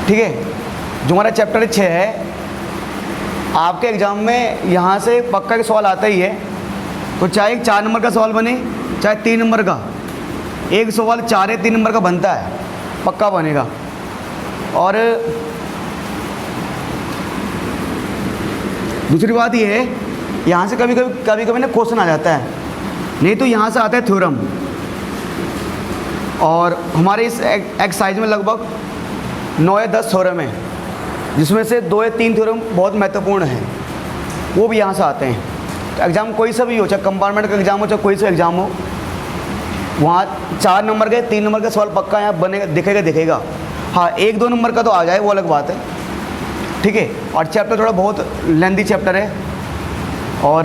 ठीक है, जो हमारा चैप्टर 6 है, आपके एग्ज़ाम में यहाँ से पक्का के सवाल आता ही है। तो चाहे 4 नंबर का सवाल बने चाहे 3 नंबर का, एक सवाल 4 या 3 नंबर का बनता है, पक्का बनेगा। और दूसरी बात ये है, यहाँ से कभी कभी ना क्वेश्चन आ जाता है, नहीं तो यहाँ से आता है थ्योरम। और हमारे इस एक्सरसाइज में लगभग 9 या 10 थ्योरम है, जिसमें से 2 या 3 थ्योरम बहुत महत्वपूर्ण हैं, वो भी यहाँ से आते हैं। तो एग्ज़ाम कोई सा भी हो, चाहे कंपार्टमेंट का एग्ज़ाम हो चाहे कोई सा एग्ज़ाम हो, वहाँ 4 नंबर के 3 नंबर का सवाल पक्का यहाँ बनेगा, दिखेगा। हाँ, 1-2 नंबर का तो आ जाए, वो अलग बात है, ठीक है। और चैप्टर थोड़ा बहुत लेंथी चैप्टर है, और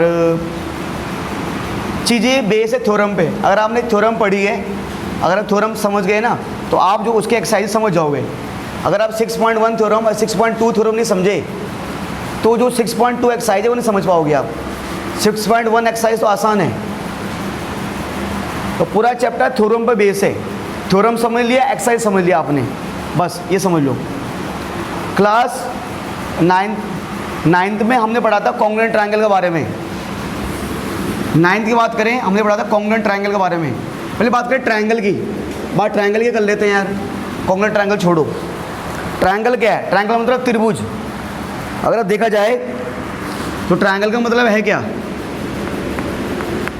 चीज़ें बेस है थ्योरम पे। अगर आपने थ्योरम पढ़ी है, अगर आप थ्योरम समझ गए ना, तो आप जो उसके एक्सरसाइज समझ जाओगे। अगर आप 6.1 थ्योरम और 6.2 थ्योरम नहीं समझे, तो जो 6.2 एक्सरसाइज है वो नहीं समझ पाओगे आप। 6.1 एक्सरसाइज तो आसान है। तो पूरा चैप्टर थ्योरम पे बेस है। थ्योरम समझ लिया, एक्सरसाइज समझ लिया आपने, बस ये समझ लो। क्लास 9th में हमने पढ़ा था कॉन्ग्रुएंट ट्रायंगल के बारे में। 9th की बात करें, हमने पढ़ा था कॉन्ग्रुएंट ट्रायंगल के बारे में। पहले बात करें ट्रायंगल की, बात ट्रायंगल की कर लेते हैं यार, कॉन्ग्रुएंट ट्रायंगल छोड़ो। ट्रायंगल क्या है? ट्रायंगल मतलब त्रिभुज। अगर आप देखा जाए तो ट्रायंगल का मतलब है क्या?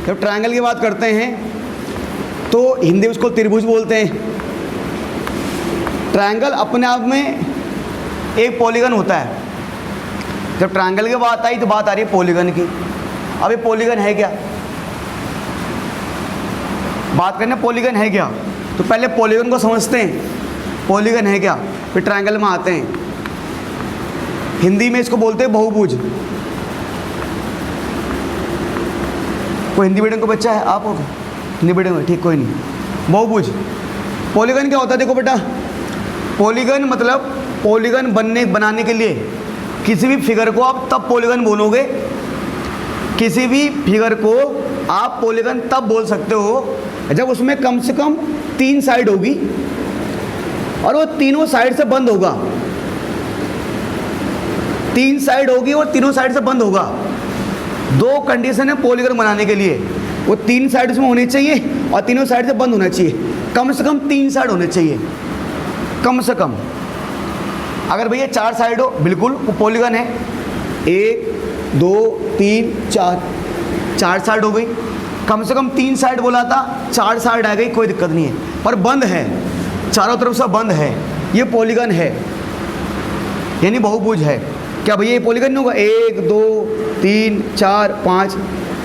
जब ट्रायंगल की बात करते हैं तो हिंदी में उसको त्रिभुज बोलते हैं। ट्रायंगल अपने आप में एक पॉलीगन होता है। जब ट्रायंगल की बात आई तो बात आ रही है पॉलीगन की। अब ये पॉलीगन है क्या? बात करने पॉलीगन है क्या, तो पहले पॉलीगन को समझते हैं, पॉलीगन है क्या, फिर ट्रायंगल में आते हैं। हिंदी में इसको बोलते हैं बहुभुज। कोई हिंदी मीडियम को बच्चा है? आप हो हिंदी मीडियम में? ठीक, कोई नहीं। बहुभुज पॉलीगन क्या होता है? देखो बेटा, पॉलीगन मतलब पॉलीगन बनाने के लिए किसी भी फिगर को आप तब पॉलीगन बोलोगे, किसी भी फिगर को आप पॉलीगन तब बोल सकते हो जब उसमें कम से कम 3 साइड होगी और वो तीनों साइड से बंद होगा। 3 साइड होगी और तीनों साइड से बंद होगा। 2 कंडीशन है पॉलीगन बनाने के लिए, वो 3 साइड उसमें होनी चाहिए और तीनों साइड से बंद होना चाहिए। कम से कम 3 साइड होने चाहिए, कम से कम। अगर भैया 4 साइड हो, बिल्कुल वो पॉलीगन है। 1 2 3 4 साइड हो गई। कम से कम 3 साइड बोला था, 4 साइड आ गई, कोई दिक्कत नहीं है, पर बंद है, चारों तरफ से बंद है, ये पॉलीगन है, यानी बहुभुज है। क्या भैया ये पॉलीगन नहीं होगा? 1 2 3 4 5,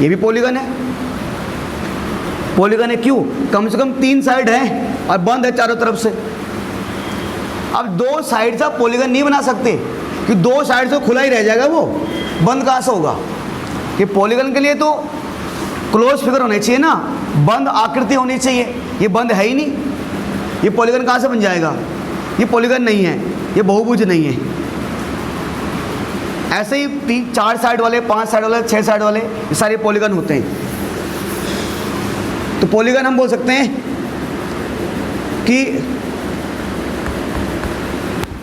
ये भी पॉलीगन है। पॉलीगन है क्यों? कम से कम 3 साइड है और बंद है चारों तरफ से। अब 2 साइड से आप पॉलीगन नहीं बना सकते, कि 2 साइड से खुला ही रह जाएगा, वो बंद कहाँ से होगा? कि पॉलीगन के लिए तो क्लोज फिगर होनी चाहिए ना, बंद आकृति होनी चाहिए। ये बंद है ही नहीं, ये पॉलीगन कहाँ से बन जाएगा? ये पॉलीगन नहीं है, ये बहुभुज नहीं है। ऐसे ही 4 साइड वाले, 5 साइड वाले, 6 साइड वाले, ये सारे पॉलीगन होते हैं। तो पॉलीगन हम बोल सकते हैं कि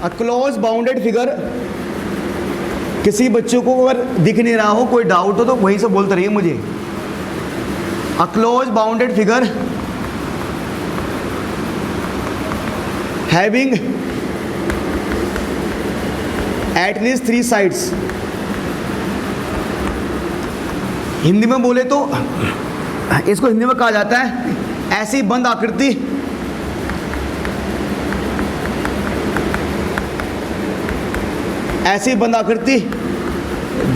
अ क्लोज बाउंडेड फिगर। किसी बच्चों को अगर दिख नहीं रहा हो, कोई डाउट हो, तो वहीं से बोलते रहिए मुझे। A close bounded figure having at least 3 sides. Hindi में बोले तो इसको हिंदी में कहा जाता है ऐसी बंद आकृति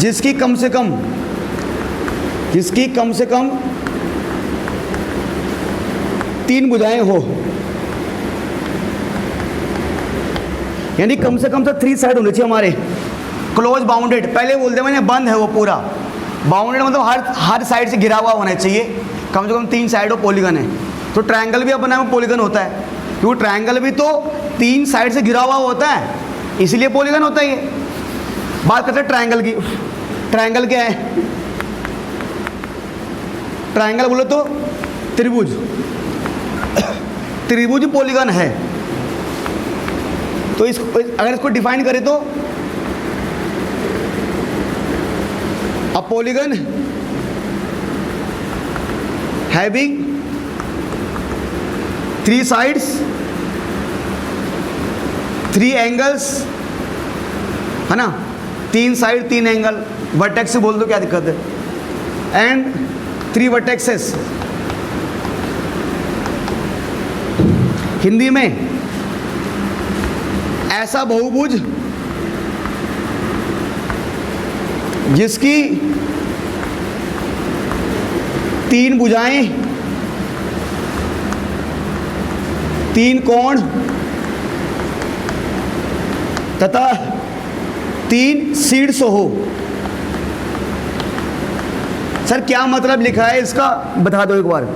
जिसकी कम से कम 3 भुजाएं हो, यानी कम से कम 3 साइड होनी चाहिए हमारे। क्लोज बाउंडेड, पहले बोलते मैंने, बंद है वो पूरा। बाउंडेड मतलब हर साइड से घिरा हुआ होना चाहिए, कम से कम 3 साइड हो, पॉलीगन है। तो ट्रायंगल भी अपने में पॉलीगन होता है, क्योंकि ट्रायंगल भी तो 3 साइड से घिरा हुआ होता है, इसलिए पॉलीगन होता है ये। बात करते हैं ट्रायंगल की। ट्रायंगल क्या है? ट्रायंगल बोलो तो त्रिभुज। त्रिभुज पॉलीगन है। तो अगर इसको डिफाइन करें तो a polygon having 3 sides 3 angles, है ना, 3 साइड 3 एंगल, वर्टेक्स से बोल दो क्या दिक्कत है, एंड 3 वर्टेक्सेस। हिंदी में ऐसा बहुभुज जिसकी 3 भुजाएं, 3 कोण तथा 3 शीर्ष हो। सर क्या मतलब लिखा है इसका बता दो एक बार।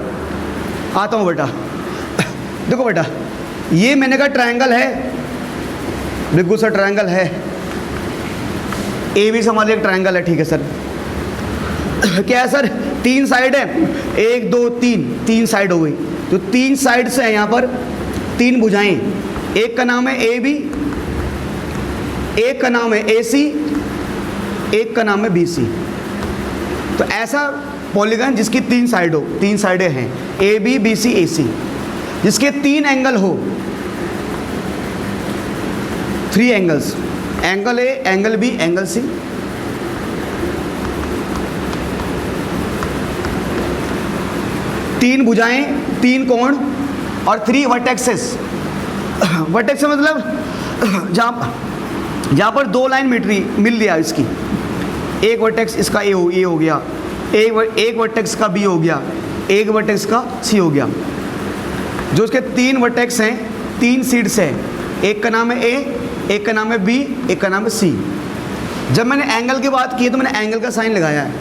आता हूँ बेटा। देखो बेटा, ये मैंने कहा ट्रायंगल है, बिल्कुल सर ट्रायंगल है, ए बी से हमारे एक ट्रायंगल है, ठीक है सर। क्या है सर, 3 साइड है, 1 2 3 साइड हो गई, तो 3 साइड से है यहाँ पर 3 भुजाएं, एक का नाम है ए बी, एक का नाम है ए सी, एक का नाम है बी सी। तो ऐसा पॉलीगन जिसकी 3 साइड हो, 3 साइडें हैं, ए बी बी सी ए सी, जिसके 3 एंगल हो, 3 angles, angle A, angle B, angle C, तीन भुजाएं, 3 कोण और 3 वर्टेक्सेस। वर्टेक्स मतलब जहाँ पर 2 लाइन मिल लिया इसकी, एक वर्टेक्स इसका ए हो गया, एक वर्टेक्स का बी हो गया, एक वर्टेक्स का सी हो गया। जो उसके 3 वर्टेक्स हैं, 3 सीड्स हैं, एक का नाम है ए, एक का नाम है बी, एक का नाम है सी। जब मैंने एंगल की बात की है तो मैंने एंगल का साइन लगाया है।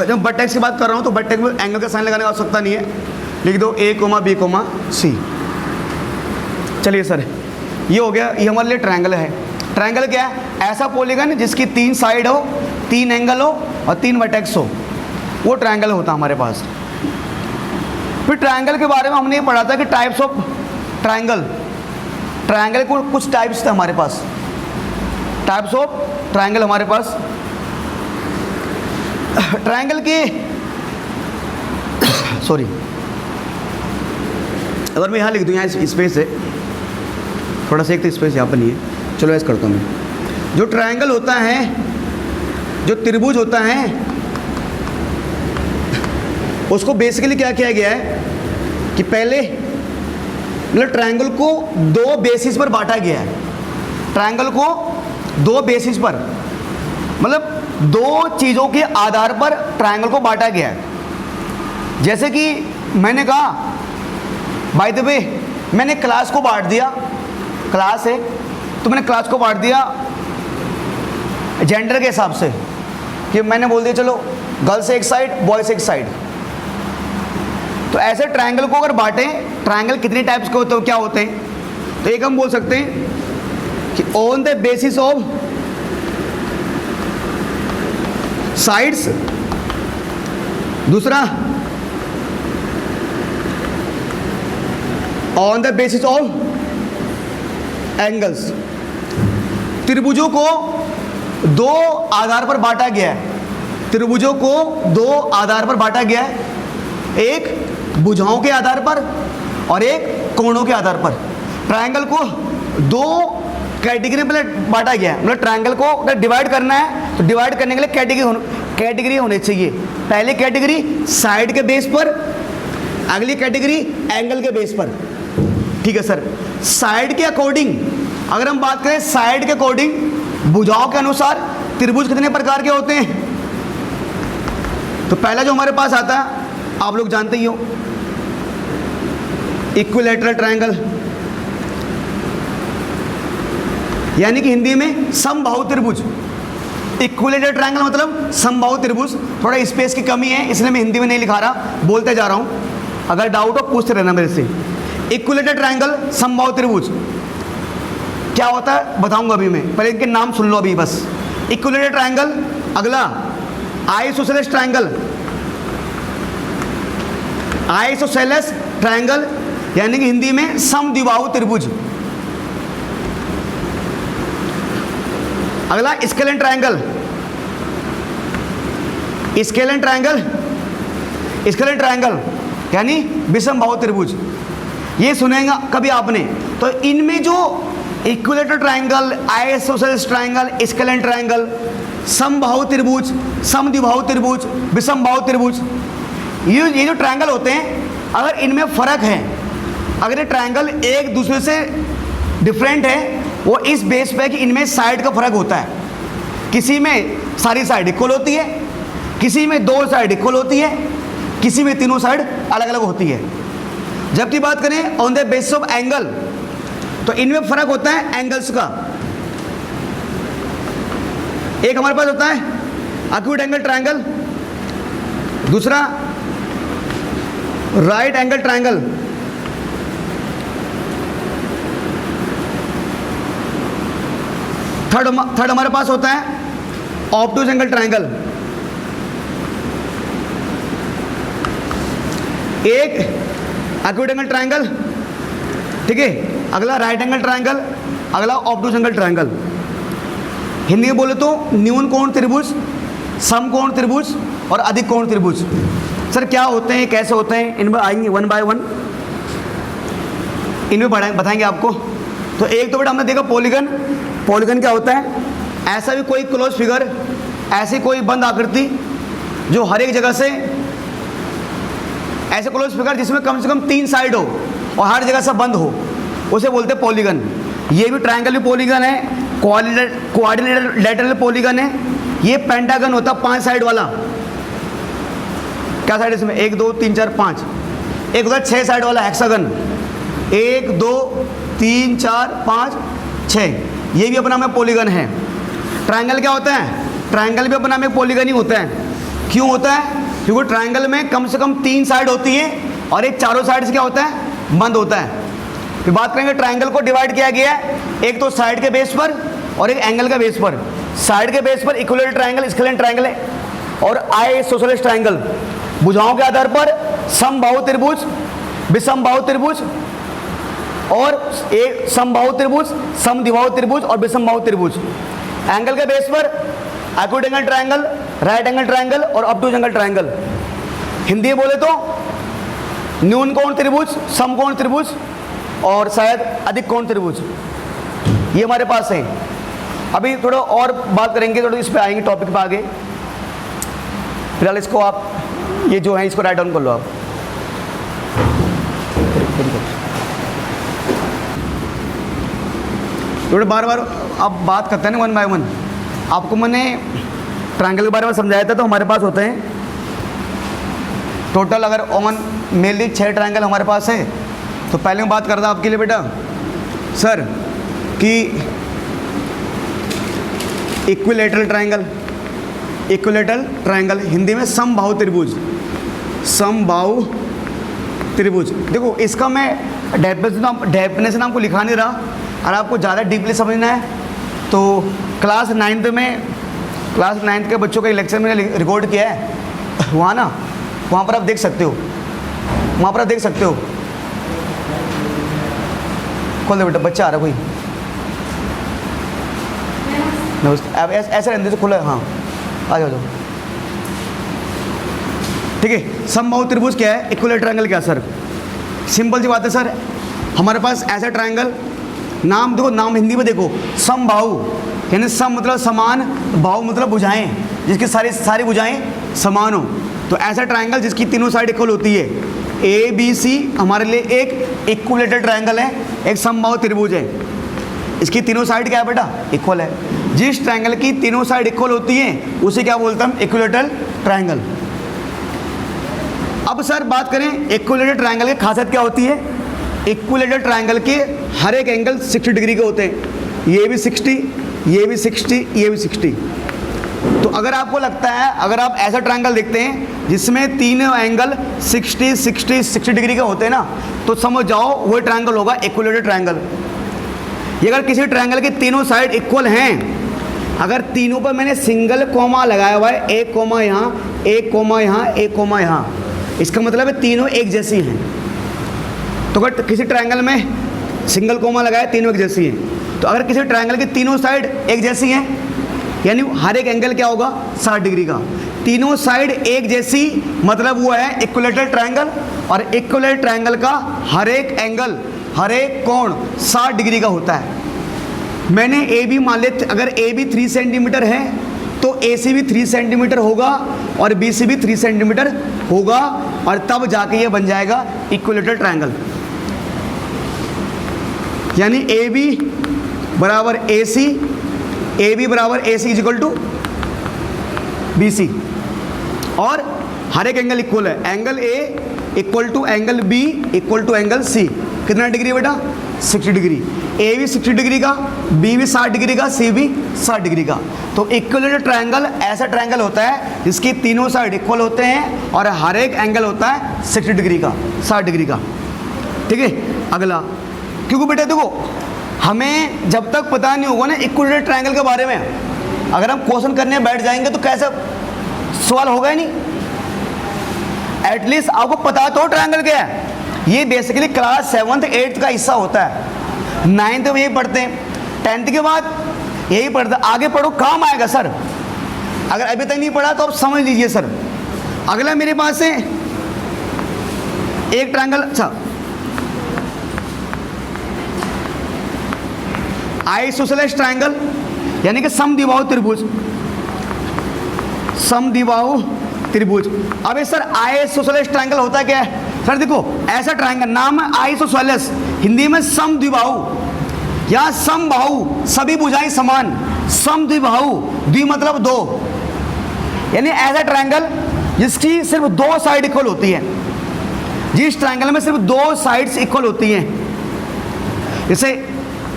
जब वर्टेक्स की बात कर रहा हूँ तो वर्टेक्स में एंगल का साइन लगाने की आवश्यकता नहीं है, लिख दो ए कोमा बी कोमा सी। चलिए सर, ये हो गया, ये हमारे लिए ट्रायंगल है। ट्रायंगल क्या है, ऐसा पॉलीगन जिसकी 3 साइड हो, 3 एंगल हो और 3 वर्टेक्स हो, वो ट्रायंगल होता है हमारे पास। फिर ट्रायंगल के बारे में हमने ये पढ़ा था कि टाइप्स ऑफ ट्रायंगल, ट्रायंगल को कुछ टाइप्स थे हमारे पास, टाइप्स ऑफ ट्रायंगल हमारे पास। ट्रायंगल की सॉरी, अगर मैं यहाँ लिख दूँ, यहाँ स्पेस है थोड़ा सा, एक तो स्पेस यहाँ पर नहीं है, चलो ऐसा करता हूँ मैं। जो ट्रायंगल होता है, जो त्रिभुज होता है, उसको बेसिकली क्या किया गया है कि पहले मतलब ट्रायंगल को 2 बेसिस पर बांटा गया है। ट्रायंगल को 2 बेसिस पर, मतलब 2 चीज़ों के आधार पर ट्रायंगल को बांटा गया है। जैसे कि मैंने कहा, बाय द वे, मैंने क्लास को बांट दिया, क्लास है तो मैंने क्लास को बांट दिया जेंडर के हिसाब से, कि मैंने बोल दिया चलो गर्ल्स एक साइड, बॉयज़ एक साइड। तो ऐसे ट्रायंगल को अगर बांटें, ट्रायंगल कितने टाइप्स के होते हैं, क्या होते हैं, तो एक हम बोल सकते हैं कि on the basis of sides, दूसरा on the basis of angles. त्रिभुजों को 2 आधार पर बांटा गया है, त्रिभुजों को 2 आधार पर बांटा गया है, एक भुजाओं के आधार पर और एक कोणों के आधार पर। ट्रायंगल को 2 कैटेगरी में बांटा गया है, मतलब ट्रायंगल को अगर डिवाइड करना है तो डिवाइड करने के लिए कैटेगरी होनी चाहिए। पहली कैटेगरी साइड के बेस पर, अगली कैटेगरी एंगल के बेस पर, ठीक है सर। साइड के अकॉर्डिंग अगर हम बात करें, साइड के अकॉर्डिंग भुजाओं के अनुसार त्रिभुज कितने प्रकार के होते हैं। तो पहला जो हमारे पास आता है आप लोग जानते ही हो, इक्विलैटरल ट्रायंगल, यानी कि हिंदी में समबाहु त्रिभुज। इक्विलैटरल ट्रायंगल मतलब समबाहु त्रिभुज। थोड़ा स्पेस की कमी है इसलिए मैं हिंदी में नहीं लिखा रहा, बोलते जा रहा हूं, अगर डाउट हो पूछते रहना मेरे से। इक्विलैटरल ट्रायंगल, समबाहु त्रिभुज क्या होता है बताऊंगा अभी मैं, पहले इनके नाम सुन लो अभी बस। इक्विलैटरल ट्रायंगल, अगला आइसोसेलेस ट्रायंगल, आइसोसेलेस ट्रायंगल यानी कि हिंदी में समद्विबाहु त्रिभुज। अगला scalene triangle, scalene triangle, scalene triangle यानी विषमबाहु त्रिभुज, ये सुनेगा कभी आपने। तो इनमें जो equilateral triangle, isosceles triangle, scalene triangle, समबाहु त्रिभुज, समद्विबाहु त्रिभुज, विषमबाहु त्रिभुज, ये जो ट्रायंगल होते हैं, अगर इनमें फर्क है, अगर ये ट्रायंगल एक दूसरे से डिफरेंट है, वो इस बेस पे कि इनमें साइड का फर्क होता है। किसी में सारी साइड इक्वल होती है, किसी में दो साइड इक्वल होती है, किसी में तीनों साइड अलग अलग होती है। जबकि बात करें on the basis of angle, तो इनमें फर्क होता है एंगल्स का। एक हमारे पास होता है एक्यूट एंगल ट्रायंगल, दूसरा राइट एंगल ट्रायंगल, थर्ड हमारे पास होता है ऑब्टूज एंगल ट्रायंगल। एक एक्यूट एंगल ट्रायंगल, ठीक है, अगला राइट एंगल ट्रायंगल, अगला ऑब्टूज एंगल ट्रायंगल। हिंदी में बोले तो न्यून कोण त्रिभुज, समकोण त्रिभुज और अधिक कोण त्रिभुज। सर क्या होते हैं, कैसे होते हैं, इनमें आएंगे वन बाय वन, इनमें बताएंगे आपको। तो एक तो बेटा हमने देखा पॉलीगन। पॉलीगन क्या होता है, ऐसा भी कोई क्लोज फिगर, ऐसी कोई बंद आकृति जो हर एक जगह से, ऐसे क्लोज फिगर जिसमें कम से कम 3 साइड हो और हर जगह से बंद हो, उसे बोलते हैं पॉलीगन। ये भी ट्रायंगल भी पॉलीगन है, क्वाड्रिलेटरल पॉलीगन है। ये पेंटागन होता है 5 साइड वाला। क्या साइड इसमें, 1 2 3 4 5। एक होता है 6 साइड वाला हेक्सागन, 1 2 3 4 5 6। ये भी अपना में पॉलीगन है। ट्रायंगल क्या होता है, ट्रायंगल भी अपना में पॉलीगन ही होता है। क्यों होता है, क्योंकि ट्रायंगल में कम से कम 3 साइड होती है और एक चारों साइड से क्या होता है, बंद होता है। फिर बात करेंगे ट्रायंगल को डिवाइड किया गया है, एक तो साइड के बेस पर और एक एंगल का बेस पर। साइड के बेस पर इक्विलेटरल ट्रायंगल, स्केलेन ट्रायंगल है, और आइसोसेलेस ट्रायंगल। भुजाओं के आधार पर समबाहु त्रिभुज, विषमबाहु त्रिभुज और एक समबाहु त्रिभुज, समद्विबाहु त्रिभुज और विषमबाहु त्रिभुज। एंगल के बेस पर acute angle triangle, right angle triangle और ऑब्टूज एंगल ट्रायंगल। हिंदी में बोले तो न्यून कोण त्रिभुज, समकोण त्रिभुज और शायद अधिक कोण त्रिभुज, ये हमारे पास है। अभी थोड़ा और बात करेंगे, थोड़ा इस पे आएंगे टॉपिक पे आगे। फिलहाल इसको आप ये जो है इसको राइट डाउन कर लो आप। थोड़े बार बार आप बात करते हैं ना वन बाय वन। आपको मैंने ट्रायंगल के बारे में समझाया था। तो हमारे पास होते हैं टोटल, अगर ऑन मेनली 6 ट्रायंगल हमारे पास है। तो पहले मैं बात कर रहा आपके लिए बेटा सर कि equilateral triangle, equilateral triangle Hindi में समबाहु त्रिभुज, समबाहु त्रिभुज। देखो इसका मैं डेफिनेशन आपको लिखा नहीं रहा। और आपको ज़्यादा डीपली समझना है तो क्लास 9th के बच्चों का लेक्चर मैंने रिकॉर्ड किया है, वहाँ ना, वहाँ पर आप देख सकते हो, वहाँ पर आप देख सकते हो। खोल दो बेटा, बच्चा आ रहा कोई। नमस्ते, अब ऐसे रहने से खुला है। हाँ आ जाओ। ठीक है, समबाहु त्रिभुज क्या है, इक्विलेटरल ट्रायंगल क्या सर? सिंपल सी बात है सर, हमारे पास ऐसा ट्रायंगल, नाम देखो, नाम हिंदी में देखो, समबाहु यानी सम मतलब समान, बाहु मतलब भुजाएं, जिसकी सारी भुजाएं समान हो। तो ऐसा ट्रायंगल जिसकी तीनों साइड इक्वल होती है। ABC हमारे लिए एक इक्विलेटरल ट्रायंगल है, एक समबाहु त्रिभुज है। इसकी तीनों साइड क्या है बेटा, इक्वल है। जिस ट्रायंगल की तीनों साइड इक्वल होती हैं उसे क्या बोलते हैं, इक्विलेटरल ट्रायंगल। अब सर बात करें इक्विलेटरल ट्रायंगल की खासियत क्या होती है। इक्विलेटरल ट्रायंगल के हर एक एंगल 60 डिग्री के होते हैं। ये भी 60, ये भी 60, ये भी 60। तो अगर आपको लगता है, अगर आप ऐसा ट्रायंगल देखते हैं जिसमें तीनों एंगल 60, 60, 60 डिग्री के होते हैं ना, तो समझ जाओ वो ट्रायंगल होगा इक्विलेटरल ट्रायंगल। ये अगर किसी ट्रायंगल के तीनों साइड इक्वल हैं, अगर तीनों पर मैंने सिंगल कोमा लगाया हुआ है, एक कोमा यहाँ, एक कोमा यहाँ, एक कोमा यहाँ, इसका मतलब है तीनों एक जैसी हैं। तो अगर किसी ट्रायंगल में सिंगल कोमा लगाया, तीनों एक जैसी हैं। तो अगर किसी ट्रायंगल की तीनों साइड एक जैसी हैं यानी हर एक एंगल क्या होगा 60 डिग्री का। तीनों साइड एक जैसी, मतलब वो है इक्विलेटरल ट्रायंगल, और इक्विलेटरल ट्रायंगल का हर एक एंगल, हर एक कोण 60 डिग्री का होता है। मैंने ए बी मान लिया, अगर ए बी 3 सेंटीमीटर है तो ए सी भी 3 सेंटीमीटर होगा और बी सी भी 3 सेंटीमीटर होगा, और तब जाके ये बन जाएगा इक्विलेटरल ट्रायंगल। यानी ए बी बराबर ए सी, ए बी बराबर A C equal to B C, और हर एक एंगल इक्वल है। Angle A equal to angle B equal to angle C. कितना डिग्री बेटा? 60 डिग्री। ए भी 60 डिग्री का, बी भी 60 डिग्री का, सी भी 60 डिग्री का। तो इक्विलेटरल ट्रायंगल ऐसा ट्रायंगल होता है जिसकी तीनों साइड इक्वल होते हैं और हर एक एंगल होता है 60 डिग्री का, 60 डिग्री का। ठीक है, अगला, क्योंकि बेटा देखो हमें जब तक पता नहीं होगा ना इक्विलेटरल ट्रायंगल के बारे में, अगर हम क्वेश्चन करने बैठ जाएंगे तो कैसे सवाल होगा ही नहीं। एटलीस्ट आपको पता तो ट्रायंगल क्या है। ये बेसिकली क्लास 7th 8th का हिस्सा होता है। 9th में यही पढ़ते हैं, 10th के बाद यही पढ़ते हैं। आगे पढ़ो काम आएगा सर, अगर अभी तक नहीं पढ़ा तो आप समझ लीजिए सर। अगला मेरे पास है एक ट्रायंगल, अच्छा आइसोसेलेस ट्रायंगल, यानी कि समद्विबाहु त्रिभुज, समद्विबाहु त्रिभुज। अब सर आइसोसेलेस ट्रायंगल होता क्या है? सर देखो ऐसा ट्रायंगल, नाम है आइसोसेलेस, हिंदी में समद्विबाहु या समबाहु, सभी भुजाएं समान, समद्विबाहु, द्वि मतलब दो, यानी ऐसा ट्रायंगल जिसकी सिर्फ दो साइड इक्वल होती है, जिस ट्रायंगल में सिर्फ दो साइड्स इक्वल होती हैं। जैसे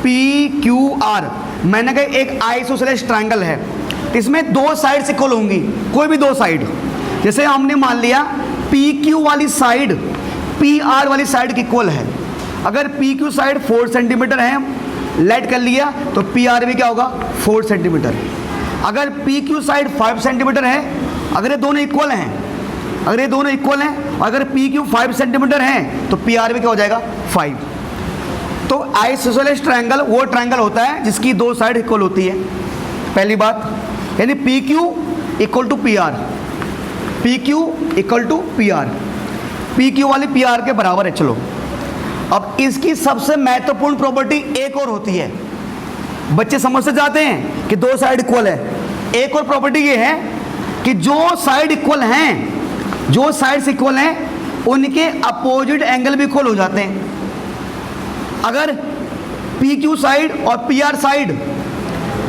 पी क्यू आर, मैंने कहा एक आइसोसेलेस ट्रायंगल है, इसमें दो साइड्स इक्वल होंगी, कोई भी दो साइड। जैसे हमने मान लिया पी क्यू वाली साइड पी आर वाली साइड की इक्वल है। अगर पी क्यू साइड 4 सेंटीमीटर है, लेट कर लिया, तो पी आर भी क्या होगा 4 सेंटीमीटर। अगर पी क्यू साइड 5 सेंटीमीटर है, अगर ये दोनों इक्वल हैं, अगर ये दोनों इक्वल हैं, अगर पी क्यू 5 सेंटीमीटर है तो पी आर भी क्या हो जाएगा 5। तो आइसोसेलेस ट्रायंगल वो ट्रायंगल होता है जिसकी दो साइड इक्वल होती है, पहली बात। यानी P Q equal to P R, P Q equal to P R, P Q वाली पी आर के बराबर है। चलो अब इसकी सबसे महत्वपूर्ण प्रॉपर्टी एक और होती है, बच्चे समझ से जाते हैं कि दो साइड इक्वल है। एक और प्रॉपर्टी ये है कि जो साइड इक्वल हैं, जो साइड्स इक्वल हैं उनके अपोजिट एंगल भी इक्वल हो जाते हैं। अगर पी क्यू साइड और पी आर साइड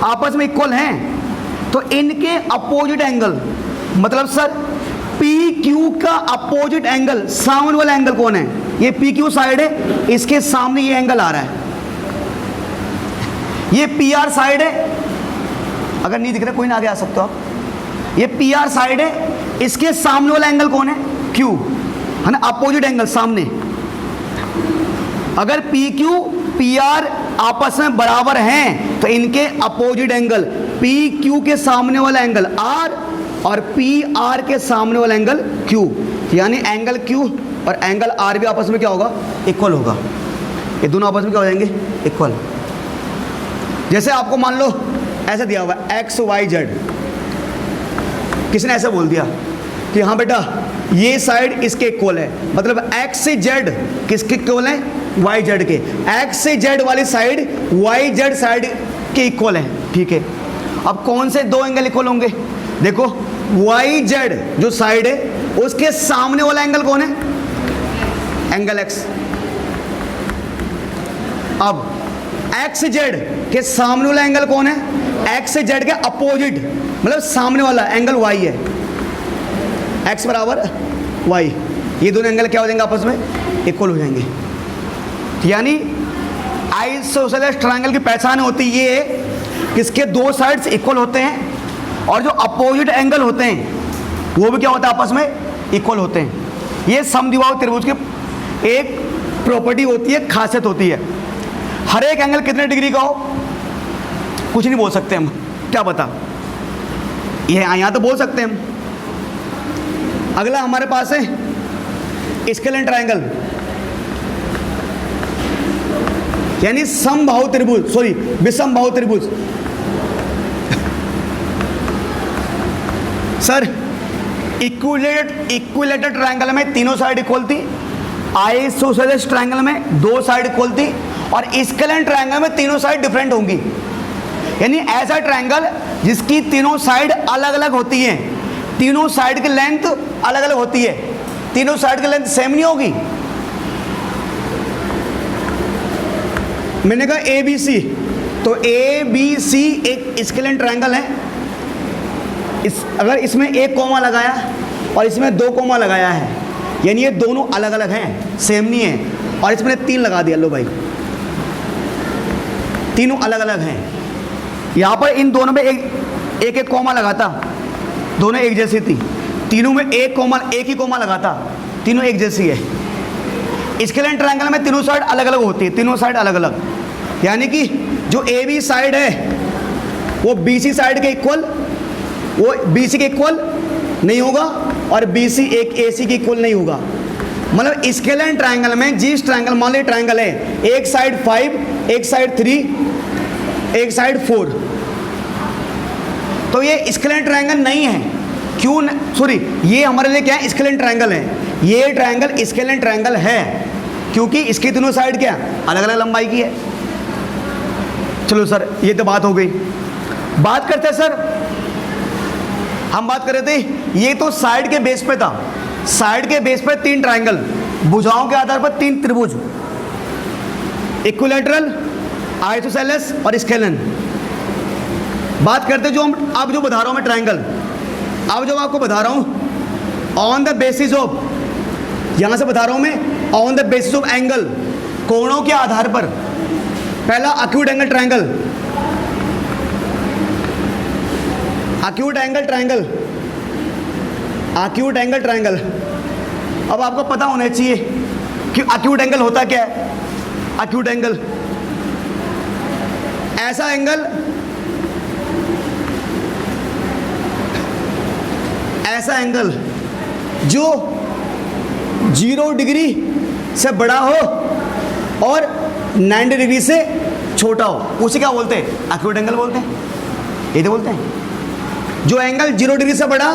आपस में इक्वल हैं तो इनके अपोजिट एंगल, मतलब सर पी क्यू का अपोजिट एंगल, सामने वाला एंगल कौन है? ये पी क्यू साइड है, इसके सामने ये एंगल आ रहा है। ये पी आर साइड है, अगर नहीं दिख रहा कोई ना आगे आ सकते हो आप। ये पी आर साइड है, इसके सामने वाला एंगल कौन है? क्यू, है ना, अपोजिट एंगल सामने। अगर पी क्यू पी आर आपस में बराबर हैं तो इनके अपोजिट एंगल, पी क्यू के सामने वाला एंगल आर और पी आर के सामने वाला एंगल क्यू, यानी एंगल क्यू और एंगल आर भी आपस में क्या होगा? इक्वल होगा। ये दोनों आपस में क्या हो जाएंगे? इक्वल। जैसे आपको मान लो ऐसा दिया हुआ एक्स वाई जेड, किसी ने ऐसा बोल दिया कि हाँ बेटा ये साइड इसके इक्वल है, मतलब एक्स से जेड किसके इक्वल है? वाई जेड के। एक्स से जेड वाली साइड वाई जेड साइड के इक्वल है, ठीक है। अब कौन से दो एंगल इक्वल होंगे? देखो वाई जेड जो साइड है उसके सामने वाला एंगल कौन है? Angle x. अब एक्स जेड के सामने वाला एंगल कौन है? एक्स जेड के अपोजिट, मतलब सामने वाला एंगल वाई है, एक्स बराबर वाई। ये दोनों एंगल क्या हो जाएंगे? आपस में इक्वल हो जाएंगे। यानी आइसोसेलेस ट्रायंगल की पहचान होती ये है कि इसके दो साइड्स इक्वल होते हैं और जो अपोजिट एंगल होते हैं वो भी क्या होता है? आपस में इक्वल होते हैं। ये समद्विबाहु त्रिभुज की एक प्रॉपर्टी होती है, खासियत होती है। हर एक एंगल कितने डिग्री का हो कुछ नहीं बोल सकते हम, क्या बता, ये यहाँ तो बोल सकते हैं हम। अगला हमारे पास है स्केलेन ट्रायंगल, यानी समबाहु त्रिभुज, सॉरी विषमबाहु त्रिभुज। सर इक्विलेटरल ट्रायंगल में तीनों साइड इक्वल थी, आइसोसेलेस ट्रायंगल में दो साइड इक्वल थी, और स्केलेन ट्रायंगल में तीनों साइड डिफरेंट होंगी। यानी ऐसा ट्रायंगल जिसकी तीनों साइड अलग अलग होती हैं, तीनों साइड की लेंथ अलग अलग होती है, तीनों साइड की लेंथ सेम नहीं होगी। मैंने कहा ए बी सी, तो ए बी सी एक स्केलेन ट्रायंगल है। अगर इसमें एक कोमा लगाया और इसमें दो कोमा लगाया है, यानी ये दोनों अलग अलग हैं, सेम नहीं है, और इसमें 3 लगा दिया, लो भाई तीनों अलग अलग हैं। यहाँ पर इन दोनों में एक एक कोमा लगाता, दोनों एक जैसी थी, तीनों में एक ही कोमा लगाता, तीनों एक जैसी है। स्केलेन ट्रायंगल में तीनों साइड अलग अलग होती है, तीनों साइड अलग अलग, यानी कि जो ए बी साइड है वो बी सी साइड के इक्वल, वो बी सी के इक्वल नहीं होगा, और बी सी एक ए सी के इक्वल नहीं होगा। मतलब स्केलेन ट्रायंगल में जिस ट्रायंगल, मान लीजिए ट्रायंगल है, एक साइड 5, एक साइड 3, एक साइड 4, तो ये स्केलेन ट्रायंगल नहीं है। क्यों? सॉरी, ये हमारे लिए क्या है? स्केलेन ट्रायंगल है। ये ट्रायंगल स्केलेन ट्रायंगल है क्योंकि इसकी तीनों साइड क्या अलग अलग लंबाई की है। चलो सर, ये तो बात हो गई। बात करते हैं सर, हम बात कर रहे थे ये तो साइड के बेस पे था, साइड के बेस पे 3 ट्रायंगल, भुजाओं के आधार पर 3 त्रिभुज, इक्विलैटरल, आइसोसेलेस और स्केलेन। बात करते जो हम अब जो बता रहा हूं मैं ट्रायंगल, अब जो आपको बता रहा हूं ऑन द बेसिस ऑफ, यहां से बता रहा हूं मैं on the basis of angle, कोणों के आधार पर। पहला acute angle triangle, acute angle triangle, acute angle triangle. अब आपको पता होना चाहिए कि एक्यूट एंगल होता क्या है। एक्यूट एंगल ऐसा एंगल, ऐसा एंगल जो 0 डिग्री से बड़ा हो और 90 डिग्री से छोटा हो, उसे क्या बोलते हैं? एक्यूट एंगल बोलते हैं। ये तो बोलते हैं जो एंगल 0 डिग्री से बड़ा